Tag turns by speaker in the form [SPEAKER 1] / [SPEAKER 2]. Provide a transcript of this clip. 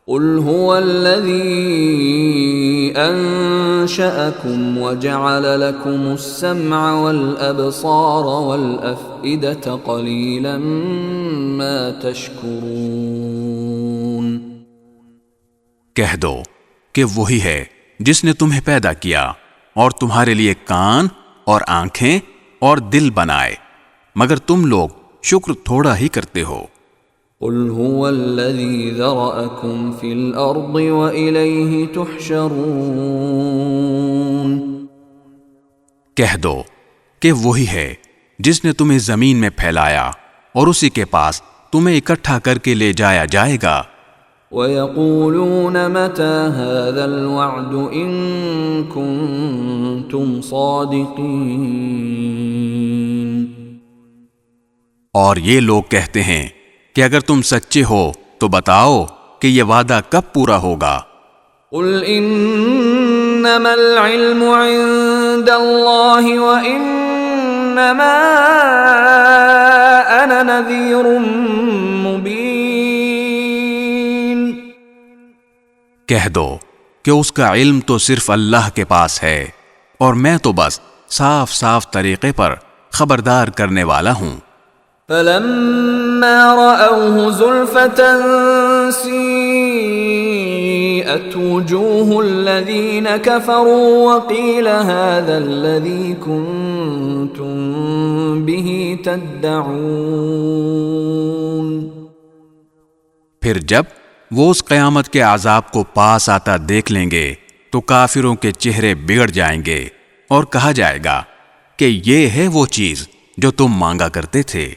[SPEAKER 1] قل هو الذي أنشأكم وجعل لكم السمع والأبصار والأفئدة قليلا ما تشكرون۔
[SPEAKER 2] کہہ دو کہ وہی ہے جس نے تمہیں پیدا کیا اور تمہارے لیے کان اور آنکھیں اور دل بنائے، مگر تم لوگ شکر تھوڑا ہی کرتے ہو۔
[SPEAKER 1] قل هو الذي ذرأكم في الأرض وإليه تحشرون۔
[SPEAKER 2] کہہ دو کہ وہی ہے جس نے تمہیں زمین میں پھیلایا اور اسی کے پاس تمہیں اکٹھا کر کے لے جایا جائے گا۔
[SPEAKER 1] وَيَقُولُونَ مَتَى هَذَا الْوَعْدُ إِن كُنتُمْ صَادِقِينَ۔
[SPEAKER 2] اور یہ لوگ کہتے ہیں کہ اگر تم سچے ہو تو بتاؤ کہ یہ وعدہ کب پورا ہوگا۔
[SPEAKER 1] قُلْ إِنَّمَا الْعِلْمُ عِندَ اللَّهِ وَإِنَّمَا أَنَا نَذِيرٌ مُبِينٌ۔
[SPEAKER 2] کہہ دو کہ اس کا علم تو صرف اللہ کے پاس ہے اور میں تو بس صاف صاف طریقے پر خبردار کرنے والا ہوں۔
[SPEAKER 1] فَلَمَّا رَأَوْهُ زُلْفَةً سِيئَتْ وُجُوهُ الَّذِينَ كَفَرُوا وَقِيلَ هَذَا الَّذِي كُنتُم بِهِ تَدَّعُونَ۔
[SPEAKER 2] پھر جب وہ اس قیامت کے عذاب کو پاس آتا دیکھ لیں گے تو کافروں کے چہرے بگڑ جائیں گے اور کہا جائے گا کہ یہ ہے وہ چیز جو تم مانگا کرتے تھے۔